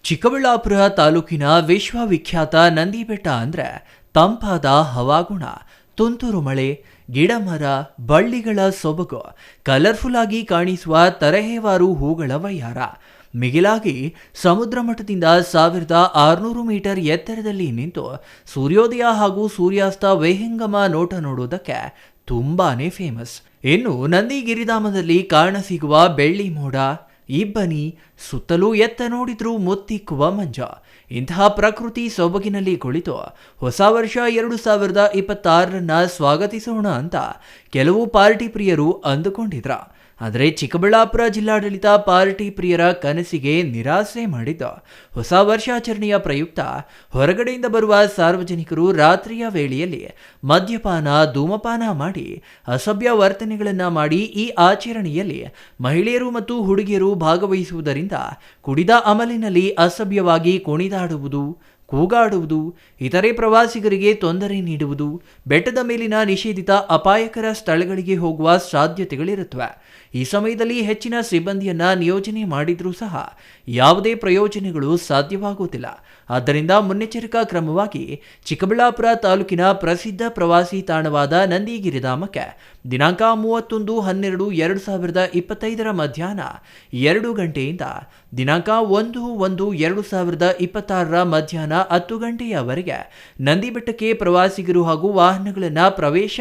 ಚಿಕ್ಕಬಳ್ಳಾಪುರ ತಾಲೂಕಿನ ವಿಶ್ವವಿಖ್ಯಾತ ನಂದಿಬೆಟ್ಟ ಅಂದರೆ ತಂಪಾದ ಹವಾಗುಣ, ತುಂತುರು ಮಳೆ, ಗಿಡಮರ ಬಳ್ಳಿಗಳ ಸೊಬಗು, ಕಲರ್ಫುಲ್ ಆಗಿ ಕಾಣಿಸುವ ತರಹೇವಾರು ಹೂಗಳ ವಯ್ಯಾರ, ಮಿಗಿಲಾಗಿ ಸಮುದ್ರ ಮಟ್ಟದಿಂದ 1600 ಮೀಟರ್ ಎತ್ತರದಲ್ಲಿ ನಿಂತು ಸೂರ್ಯೋದಯ ಹಾಗೂ ಸೂರ್ಯಾಸ್ತ ವಿಹಂಗಮ ನೋಟ ನೋಡುವುದಕ್ಕೆ ತುಂಬಾನೇ ಫೇಮಸ್. ಇನ್ನು ನಂದಿಗಿರಿಧಾಮದಲ್ಲಿ ಕಾಣಸಿಗುವ ಬೆಳ್ಳಿ ಮೋಡ, ಇಬ್ಬನಿ, ಸುತ್ತಲೂ ಎತ್ತ ನೋಡಿದ್ರೂ ಮುತ್ತಿಕ್ಕುವ ಮಂಜ, ಇಂತಹ ಪ್ರಕೃತಿ ಸೊಬಗಿನಲ್ಲಿ ಕುಳಿತು ಹೊಸ ವರ್ಷ 2026ರನ್ನ ಸ್ವಾಗತಿಸೋಣ ಅಂತ ಕೆಲವು ಪಾರ್ಟಿ ಪ್ರಿಯರು ಅಂದುಕೊಂಡಿದ್ರ. ಆದರೆ ಚಿಕ್ಕಬಳ್ಳಾಪುರ ಜಿಲ್ಲಾಡಳಿತ ಪಾರ್ಟಿ ಪ್ರಿಯರ ಕನಸಿಗೆ ನಿರಾಸೆ ಮಾಡಿದ್ದು, ಹೊಸ ವರ್ಷಾಚರಣೆಯ ಪ್ರಯುಕ್ತ ಹೊರಗಡೆಯಿಂದ ಬರುವ ಸಾರ್ವಜನಿಕರು ರಾತ್ರಿಯ ವೇಳೆಯಲ್ಲಿ ಮದ್ಯಪಾನ, ಧೂಮಪಾನ ಮಾಡಿ ಅಸಭ್ಯ ವರ್ತನೆಗಳನ್ನು ಮಾಡಿ ಈ ಆಚರಣೆಯಲ್ಲಿ ಮಹಿಳೆಯರು ಮತ್ತು ಹುಡುಗಿಯರು ಭಾಗವಹಿಸುವುದರಿಂದ ಕುಡಿದ ಅಮಲಿನಲ್ಲಿ ಅಸಭ್ಯವಾಗಿ ಕುಣಿದಾಡುವುದು, ಕೂಗಾಡುವುದು, ಇತರೆ ಪ್ರವಾಸಿಗರಿಗೆ ತೊಂದರೆ ನೀಡುವುದು, ಬೆಟ್ಟದ ಮೇಲಿನ ನಿಷೇಧಿತ ಅಪಾಯಕರ ಸ್ಥಳಗಳಿಗೆ ಹೋಗುವ ಸಾಧ್ಯತೆಗಳಿರುತ್ತವೆ. ಈ ಸಮಯದಲ್ಲಿ ಹೆಚ್ಚಿನ ಸಿಬ್ಬಂದಿಯನ್ನ ನಿಯೋಜನೆ ಮಾಡಿದ್ರೂ ಸಹ ಯಾವುದೇ ಪ್ರಯೋಜನಗಳು ಸಾಧ್ಯವಾಗುವುದಿಲ್ಲ. ಆದ್ದರಿಂದ ಮುನ್ನೆಚ್ಚರಿಕಾ ಕ್ರಮವಾಗಿ ಚಿಕ್ಕಬಳ್ಳಾಪುರ ತಾಲೂಕಿನ ಪ್ರಸಿದ್ಧ ಪ್ರವಾಸಿ ತಾಣವಾದ ನಂದಿಗಿರಿಧಾಮಕ್ಕೆ ದಿನಾಂಕ 31/12/2025 ಮಧ್ಯಾಹ್ನ 2 ಗಂಟೆಯಿಂದ ದಿನಾಂಕ 1/1/2026 ಮಧ್ಯಾಹ್ನ 10 ಗಂಟೆಯವರೆಗೆ ನಂದಿಬೆಟ್ಟಕ್ಕೆ ಪ್ರವಾಸಿಗರು ಹಾಗೂ ವಾಹನಗಳನ್ನು ಪ್ರವೇಶ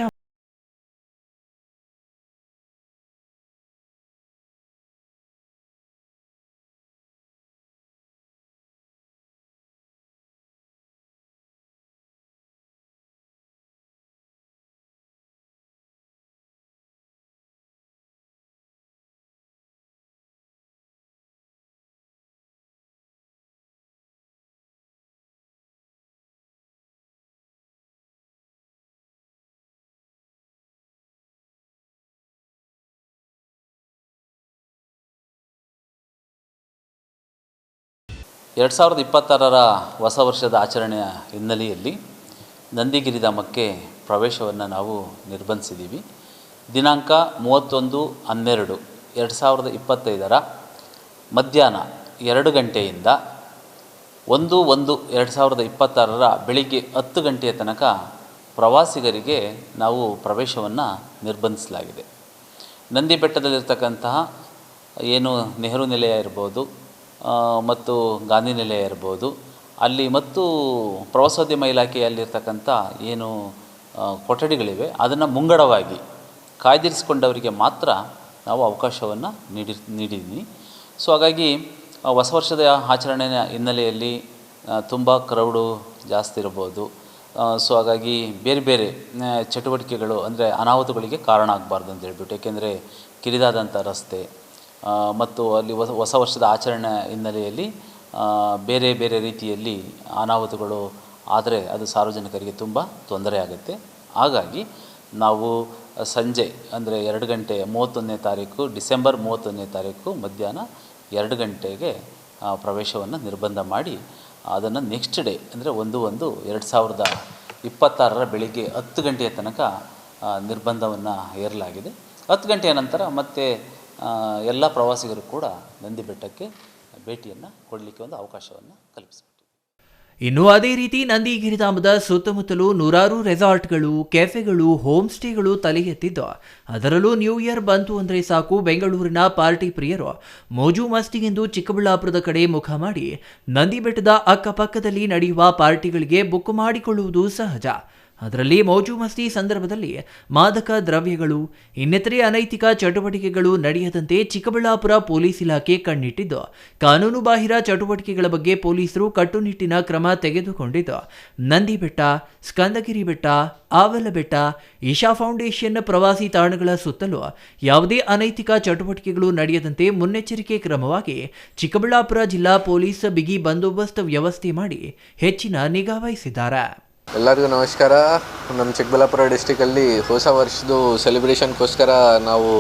2026ರ ಹೊಸ ವರ್ಷದ ಆಚರಣೆಯ ಹಿನ್ನೆಲೆಯಲ್ಲಿ ನಂದಿಗಿರಿಧಾಮಕ್ಕೆ ಪ್ರವೇಶವನ್ನು ನಾವು ನಿರ್ಬಂಧಿಸಿದ್ದೀವಿ. ದಿನಾಂಕ 31/12/2025 ಮಧ್ಯಾಹ್ನ 2 ಗಂಟೆಯಿಂದ 1/1/2026 ಬೆಳಿಗ್ಗೆ 10 ಗಂಟೆಯ ತನಕ ಪ್ರವಾಸಿಗರಿಗೆ ನಾವು ಪ್ರವೇಶವನ್ನು ನಿರ್ಬಂಧಿಸಲಾಗಿದೆ. ನಂದಿ ಬೆಟ್ಟದಲ್ಲಿರ್ತಕ್ಕಂತಹ ಏನು ನೆಹರು ನಿಲಯ ಇರ್ಬೋದು ಮತ್ತು ಗಾಂಧಿ ನಿಲಯ ಇರ್ಬೋದು, ಅಲ್ಲಿ ಮತ್ತು ಪ್ರವಾಸೋದ್ಯಮ ಇಲಾಖೆಯಲ್ಲಿರ್ತಕ್ಕಂಥ ಏನು ಕೊಠಡಿಗಳಿವೆ ಅದನ್ನು ಮುಂಗಡವಾಗಿ ಕಾಯ್ದಿರಿಸಿಕೊಂಡವರಿಗೆ ಮಾತ್ರ ನಾವು ಅವಕಾಶವನ್ನು ನೀಡಿದ್ದೀನಿ. ಸೊ ಹಾಗಾಗಿ ಹೊಸ ವರ್ಷದ ಆಚರಣೆಯ ಹಿನ್ನೆಲೆಯಲ್ಲಿ ತುಂಬ ಕ್ರೌಡು ಜಾಸ್ತಿ ಇರ್ಬೋದು. ಸೊ ಹಾಗಾಗಿ ಬೇರೆ ಬೇರೆ ಚಟುವಟಿಕೆಗಳು ಅಂದರೆ ಅನಾಹುತಗಳಿಗೆ ಕಾರಣ ಆಗಬಾರ್ದು ಅಂತ ಹೇಳ್ಬಿಟ್ಟು, ಏಕೆಂದರೆ ಕಿರಿದಾದಂಥ ರಸ್ತೆ ಮತ್ತು ಅಲ್ಲಿ ಹೊಸ ವರ್ಷದ ಆಚರಣೆ ಹಿನ್ನೆಲೆಯಲ್ಲಿ ಬೇರೆ ಬೇರೆ ರೀತಿಯಲ್ಲಿ ಅನಾಹುತಗಳು ಆದರೆ ಅದು ಸಾರ್ವಜನಿಕರಿಗೆ ತುಂಬ ತೊಂದರೆ ಆಗುತ್ತೆ. ಹಾಗಾಗಿ ನಾವು ಸಂಜೆ ಅಂದರೆ 2 ಗಂಟೆ 31ನೇ ತಾರೀಕು ಡಿಸೆಂಬರ್ 31ನೇ ತಾರೀಕು ಮಧ್ಯಾಹ್ನ 2 ಗಂಟೆಗೆ ಪ್ರವೇಶವನ್ನು ನಿರ್ಬಂಧ ಮಾಡಿ ಅದನ್ನು ನೆಕ್ಸ್ಟ್ ಡೇ ಅಂದರೆ 1/1/2026 ಬೆಳಿಗ್ಗೆ 10 ಗಂಟೆಯ ತನಕ ನಿರ್ಬಂಧವನ್ನು ಹೇರಲಾಗಿದೆ. 10 ಗಂಟೆಯ ನಂತರ ಮತ್ತೆ ಎಲ್ಲ ಪ್ರವಾಸಿಗರು ಕೂಡ ನಂದಿ ಬೆಟ್ಟಕ್ಕೆ ಭೇಟಿಯನ್ನು ಕೊಡಲಿಕ್ಕೆ ಒಂದು ಅವಕಾಶವನ್ನು ಕಲ್ಪಿಸಿಬಿಟ್ಟು. ಇನ್ನು ಅದೇ ರೀತಿ ನಂದಿಗಿರಿಧಾಮದ ಸುತ್ತಮುತ್ತಲೂ ನೂರಾರು ರೆಸಾರ್ಟ್ಗಳು, ಕೆಫೆಗಳು, ಹೋಮ್ ಸ್ಟೇಗಳು ತಲೆ ಎತ್ತಿದ್ದು, ಅದರಲ್ಲೂ ನ್ಯೂ ಇಯರ್ ಬಂತು ಅಂದರೆ ಸಾಕು ಬೆಂಗಳೂರಿನ ಪಾರ್ಟಿ ಪ್ರಿಯರು ಮೋಜು ಮಸ್ತಿಗೆಂದು ಚಿಕ್ಕಬಳ್ಳಾಪುರದ ಕಡೆ ಮುಖ ಮಾಡಿ ನಂದಿ ಬೆಟ್ಟದ ಅಕ್ಕಪಕ್ಕದಲ್ಲಿ ನಡೆಯುವ ಪಾರ್ಟಿಗಳಿಗೆ ಬುಕ್ ಮಾಡಿಕೊಳ್ಳುವುದು ಸಹಜ. ಅದರಲ್ಲಿ ಮೋಜು ಮಸ್ತಿ ಸಂದರ್ಭದಲ್ಲಿ ಮಾದಕ ದ್ರವ್ಯಗಳು, ಇನ್ನಿತರೆ ಅನೈತಿಕ ಚಟುವಟಿಕೆಗಳು ನಡೆಯದಂತೆ ಚಿಕ್ಕಬಳ್ಳಾಪುರ ಪೊಲೀಸ್ ಇಲಾಖೆ ಕಣ್ಣಿಟ್ಟಿದ್ದು, ಕಾನೂನು ಬಾಹಿರ ಚಟುವಟಿಕೆಗಳ ಬಗ್ಗೆ ಪೊಲೀಸರು ಕಟ್ಟುನಿಟ್ಟಿನ ಕ್ರಮ ತೆಗೆದುಕೊಂಡಿದ್ದು, ನಂದಿ ಬೆಟ್ಟ, ಸ್ಕಂದಗಿರಿ ಬೆಟ್ಟ, ಆವಲಬೆಟ್ಟ, ಈಶಾ ಫೌಂಡೇಶನ್ ಪ್ರವಾಸಿ ತಾಣಗಳ ಸುತ್ತಲೂ ಯಾವುದೇ ಅನೈತಿಕ ಚಟುವಟಿಕೆಗಳು ನಡೆಯದಂತೆ ಮುನ್ನೆಚ್ಚರಿಕೆ ಕ್ರಮವಾಗಿ ಚಿಕ್ಕಬಳ್ಳಾಪುರ ಜಿಲ್ಲಾ ಪೊಲೀಸ್ ಬಿಗಿ ಬಂದೋಬಸ್ತ್ ವ್ಯವಸ್ಥೆ ಮಾಡಿ ಹೆಚ್ಚಿನ ನಿಗಾ ವಹಿಸಿದ್ದಾರೆ. ಎಲ್ಲರಿಗೂ ನಮಸ್ಕಾರ. ನಮ್ಮ ಚಿಕ್ಕಬಳ್ಳಾಪುರ ಡಿಸ್ಟಿಕಲ್ಲಿ ಹೊಸ ವರ್ಷದ ಸೆಲೆಬ್ರೇಷನ್ಗೋಸ್ಕರ ನಾವು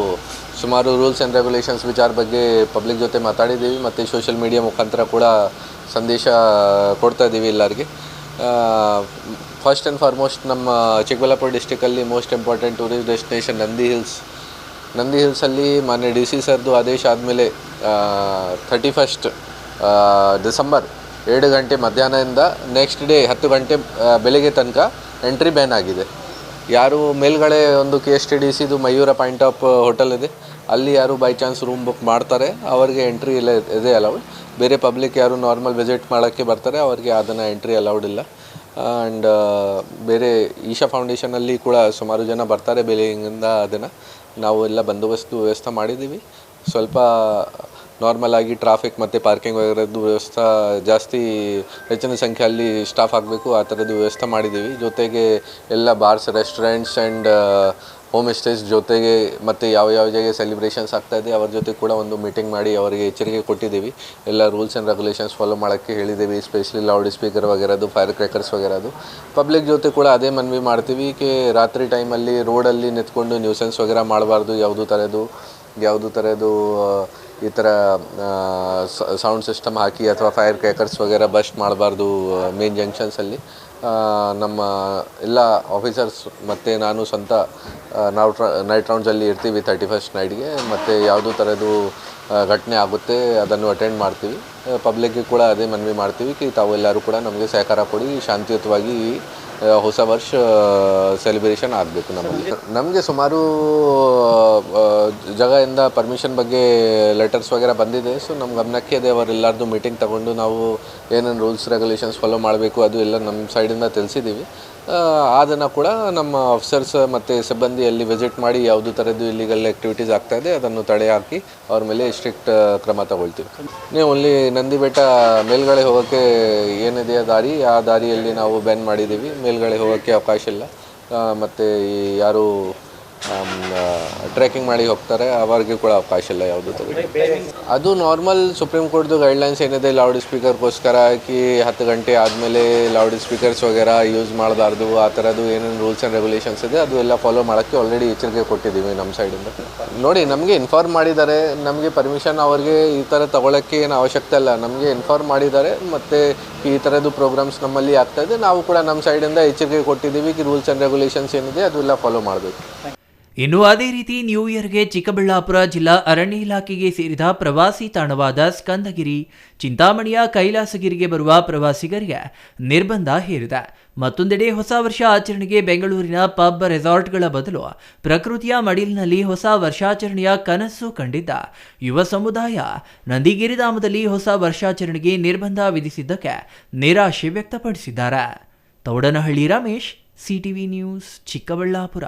ಸುಮಾರು ರೂಲ್ಸ್ ಆ್ಯಂಡ್ ರೆಗ್ಯುಲೇಷನ್ಸ್ ವಿಚಾರ ಬಗ್ಗೆ ಪಬ್ಲಿಕ್ ಜೊತೆ ಮಾತಾಡಿದ್ದೀವಿ ಮತ್ತು ಸೋಷಿಯಲ್ ಮೀಡಿಯಾ ಮುಖಾಂತರ ಕೂಡ ಸಂದೇಶ ಕೊಡ್ತಾ ಇದ್ದೀವಿ ಎಲ್ಲರಿಗೆ. ಫಸ್ಟ್ ಆ್ಯಂಡ್ ಫಾರ್ಮೋಸ್ಟ್ ನಮ್ಮ ಚಿಕ್ಕಬಳ್ಳಾಪುರ ಡಿಸ್ಟಿಕಲ್ಲಿ most important tourist destination Nandi ಹಿಲ್ಸಲ್ಲಿ ಮಾನ್ಯ DC ಸರ್ದು ಆದೇಶ ಆದಮೇಲೆ 31st ಡಿಸೆಂಬರ್ 7 ಗಂಟೆ ಮಧ್ಯಾಹ್ನದಿಂದ ನೆಕ್ಸ್ಟ್ ಡೇ 10 ಗಂಟೆ ಬೆಳಗ್ಗೆ ತನಕ ಎಂಟ್ರಿ ಬ್ಯಾನ್ ಆಗಿದೆ. ಯಾರು ಮೇಲ್ಗಡೆ ಒಂದು KSTDCದು ಮಯೂರ ಪಾಯಿಂಟ್ ಆಫ್ ಹೋಟೆಲ್ ಇದೆ, ಅಲ್ಲಿ ಯಾರು ಬೈ ಚಾನ್ಸ್ ರೂಮ್ ಬುಕ್ ಮಾಡ್ತಾರೆ ಅವ್ರಿಗೆ ಎಂಟ್ರಿ ಇಲ್ಲ ಇದೆ ಅಲೌಡ್. ಬೇರೆ ಪಬ್ಲಿಕ್ ಯಾರು ನಾರ್ಮಲ್ ವಿಸಿಟ್ ಮಾಡೋಕ್ಕೆ ಬರ್ತಾರೆ ಅವ್ರಿಗೆ ಅದನ್ನು ಎಂಟ್ರಿ ಅಲೌಡ್ ಇಲ್ಲ. ಆ್ಯಂಡ್ ಬೇರೆ ಈಶಾ ಫೌಂಡೇಶನಲ್ಲಿ ಕೂಡ ಸುಮಾರು ಜನ ಬರ್ತಾರೆ ಬೆಳಗ್ಗೆಯಿಂದ. ಅದನ್ನು ನಾವು ಎಲ್ಲ ಬಂದೋಬಸ್ತು ವ್ಯವಸ್ಥೆ ಮಾಡಿದ್ದೀವಿ. ಸ್ವಲ್ಪ ನಾರ್ಮಲ್ ಆಗಿ ಟ್ರಾಫಿಕ್ ಮತ್ತು ಪಾರ್ಕಿಂಗ್ ವಗೇರದ್ದು ವ್ಯವಸ್ಥೆ ಜಾಸ್ತಿ ಹೆಚ್ಚಿನ ಸಂಖ್ಯೆಯಲ್ಲಿ ಸ್ಟಾಫ್ ಆಗಬೇಕು, ಆ ಥರದ್ದು ವ್ಯವಸ್ಥೆ ಮಾಡಿದ್ದೀವಿ. ಜೊತೆಗೆ ಎಲ್ಲ bars, restaurants and home stays ಜೊತೆಗೆ ಮತ್ತು ಯಾವ ಜಾಗ ಸೆಲಿಬ್ರೇಷನ್ಸ್ ಆಗ್ತಾಯಿದೆ ಅವ್ರ ಜೊತೆ ಕೂಡ ಒಂದು ಮೀಟಿಂಗ್ ಮಾಡಿ ಅವರಿಗೆ ಎಚ್ಚರಿಕೆ ಕೊಟ್ಟಿದ್ದೀವಿ. ಎಲ್ಲ ರೂಲ್ಸ್ ಆ್ಯಂಡ್ ರೆಗ್ಯುಲೇಷನ್ಸ್ ಫಾಲೋ ಮಾಡೋಕ್ಕೆ ಹೇಳಿದ್ದೀವಿ. ಸ್ಪೆಷಲಿ ಲೌಡ್ ಸ್ಪೀಕರ್ ವಗೇರದ್ದು, ಫೈರ್ ಕ್ರ್ಯಾಕರ್ಸ್ ವಗೇರದ್ದು. ಪಬ್ಲಿಕ್ ಜೊತೆ ಕೂಡ ಅದೇ ಮನವಿ ಮಾಡ್ತೀವಿ ಕಿ ರಾತ್ರಿ ಟೈಮಲ್ಲಿ ರೋಡಲ್ಲಿ ನಿಂತ್ಕೊಂಡು ನ್ಯೂಸೆನ್ಸ್ ವಗೇರ ಮಾಡಬಾರ್ದು. ಯಾವುದು ಥರದ್ದು ಈ ಥರ ಸೌಂಡ್ ಸಿಸ್ಟಮ್ ಹಾಕಿ ಅಥವಾ ಫೈರ್ ಕ್ರ್ಯಾಕರ್ಸ್ ವಗೇರ ಬಸ್ಟ್ ಮಾಡಬಾರ್ದು ಮೇನ್ ಜಂಕ್ಷನ್ಸಲ್ಲಿ. ನಮ್ಮ ಎಲ್ಲ ಆಫೀಸರ್ಸ್ ಮತ್ತು ನಾನು ಸ್ವಂತ ನಾವು ನೈಟ್ ರೌಂಡ್ಸಲ್ಲಿ ಇರ್ತೀವಿ 31st ನೈಟ್ಗೆ. ಮತ್ತು ಯಾವುದೂ ಥರದ್ದು ಘಟನೆ ಆಗುತ್ತೆ ಅದನ್ನು ಅಟೆಂಡ್ ಮಾಡ್ತೀವಿ. ಪಬ್ಲಿಕ್ಗೆ ಕೂಡ ಅದೇ ಮನವಿ ಮಾಡ್ತೀವಿ ಕಿ ತಾವೆಲ್ಲರೂ ಕೂಡ ನಮಗೆ ಸಹಕಾರ ಕೊಡಿ, ಶಾಂತಿಯುತವಾಗಿ ಹೊಸ ವರ್ಷ ಸೆಲೆಬ್ರೇಷನ್ ಆಗಬೇಕು. ನಮಗೆ ಸುಮಾರು ಜಾಗದಿಂದ ಪರ್ಮಿಷನ್ ಬಗ್ಗೆ ಲೆಟರ್ಸ್ ವಗೇರ ಬಂದಿದೆ. ಸೊ ನಮ್ಮ ಗಮನಕ್ಕೆ ಇದೆ, ಅವರೆಲ್ಲರದ್ದು ಮೀಟಿಂಗ್ ತಗೊಂಡು ನಾವು ಏನೇನು ರೂಲ್ಸ್ ರೆಗ್ಯುಲೇಷನ್ಸ್ ಫಾಲೋ ಮಾಡಬೇಕು ಅದು ಎಲ್ಲ ನಮ್ಮ ಸೈಡಿಂದ ತಿಳಿಸಿದ್ದೀವಿ. ಅದನ್ನು ಕೂಡ ನಮ್ಮ ಆಫೀಸರ್ಸ್ ಮತ್ತು ಸಿಬ್ಬಂದಿ ಅಲ್ಲಿ ವಿಸಿಟ್ ಮಾಡಿ ಯಾವುದು ಥರದ್ದು ಇಲ್ಲಿಗಲ್ ಆ್ಯಕ್ಟಿವಿಟೀಸ್ ಆಗ್ತಾಯಿದೆ ಅದನ್ನು ತಡೆ ಹಾಕಿ ಅವ್ರ ಮೇಲೆ ಸ್ಟ್ರಿಕ್ಟ್ ಕ್ರಮ ತಗೊಳ್ತೀವಿ. ನೀವು ಓನ್ಲಿ ನಂದಿ ಬೆಟ್ಟ ಮೇಲ್ಗಡೆ ಹೋಗೋಕ್ಕೆ ಏನಿದೆ ಆ ದಾರಿಯಲ್ಲಿ ನಾವು ಬ್ಯಾನ್ ಮಾಡಿದ್ದೀವಿ. ಮೇಲ್ಗಡೆ ಹೋಗೋಕ್ಕೆ ಅವಕಾಶ ಇಲ್ಲ. ಮತ್ತು ಯಾರು ಟ್ರೆಕಿಂಗ್ ಮಾಡಿ ಹೋಗ್ತಾರೆ ಅವರಿಗೆ ಕೂಡ ಅವಕಾಶ ಇಲ್ಲ ಯಾವುದೂ ಥರ. ಅದು ನಾರ್ಮಲ್ ಸುಪ್ರೀಂ ಕೋರ್ಟ್ದು ಗೈಡ್ಲೈನ್ಸ್ ಏನಿದೆ ಲೌಡ್ ಸ್ಪೀಕರ್ಗೋಸ್ಕರ ಕಿ 10 ಗಂಟೆ ಆದಮೇಲೆ ಲೌಡ್ ಸ್ಪೀಕರ್ಸ್ ವಗೇರ ಯೂಸ್ ಮಾಡಬಾರ್ದು, ಆ ಥರದ್ದು ಏನೇನು ರೂಲ್ಸ್ ಆ್ಯಂಡ್ ರೆಗ್ಯುಲೇಷನ್ಸ್ ಇದೆ ಅದು ಎಲ್ಲ ಫಾಲೋ ಮಾಡೋಕ್ಕೆ ಆಲ್ರೆಡಿ ಎಚ್ಚರಿಕೆ ಕೊಟ್ಟಿದ್ದೀವಿ ನಮ್ಮ ಸೈಡಿಂದ. ನೋಡಿ, ನಮಗೆ ಇನ್ಫಾರ್ಮ್ ಮಾಡಿದ್ದಾರೆ. ನಮಗೆ ಪರ್ಮಿಷನ್ ಅವ್ರಿಗೆ ಈ ಥರ ತೊಗೊಳಕ್ಕೆ ಏನು ಅವಶ್ಯಕತೆ ಇಲ್ಲ. ನಮಗೆ ಇನ್ಫಾರ್ಮ್ ಮಾಡಿದ್ದಾರೆ ಮತ್ತು ಈ ಥರದ್ದು ಪ್ರೋಗ್ರಾಮ್ಸ್ ನಮ್ಮಲ್ಲಿ ಆಗ್ತಾಯಿದೆ. ನಾವು ಕೂಡ ನಮ್ಮ ಸೈಡಿಂದ ಎಚ್ಚರಿಕೆ ಕೊಟ್ಟಿದ್ದೀವಿ ಕಿ ರೂಲ್ಸ್ ಆ್ಯಂಡ್ ರೆಗ್ಯುಲೇಷನ್ಸ್ ಏನಿದೆ ಅದೆಲ್ಲ ಫಾಲೋ ಮಾಡಬೇಕು. ಇನ್ನು ಅದೇ ರೀತಿ ನ್ಯೂ ಇಯರ್ಗೆ ಚಿಕ್ಕಬಳ್ಳಾಪುರ ಜಿಲ್ಲಾ ಅರಣ್ಯ ಇಲಾಖೆಗೆ ಸೇರಿದ ಪ್ರವಾಸಿ ತಾಣವಾದ ಸ್ಕಂದಗಿರಿ, ಚಿಂತಾಮಣಿಯ ಕೈಲಾಸಗಿರಿಗೆ ಬರುವ ಪ್ರವಾಸಿಗರಿಗೆ ನಿರ್ಬಂಧ ಹೇರಿದೆ. ಮತ್ತೊಂದೆಡೆ ಹೊಸ ವರ್ಷ ಆಚರಣೆಗೆ ಬೆಂಗಳೂರಿನ ಪಬ್ ರೆಸಾರ್ಟ್ಗಳ ಬದಲು ಪ್ರಕೃತಿಯ ಮಡಿಲಿನಲ್ಲಿ ಹೊಸ ವರ್ಷಾಚರಣೆಯ ಕನಸು ಕಂಡಿದ್ದ ಯುವ ಸಮುದಾಯ ನಂದಿಗಿರಿಧಾಮದಲ್ಲಿ ಹೊಸ ವರ್ಷಾಚರಣೆಗೆ ನಿರ್ಬಂಧ ವಿಧಿಸಿದ್ದಕ್ಕೆ ನಿರಾಶೆ ವ್ಯಕ್ತಪಡಿಸಿದ್ದಾರೆ. Thoudanahalli Ramesh, CTV news, Chikkaballapur.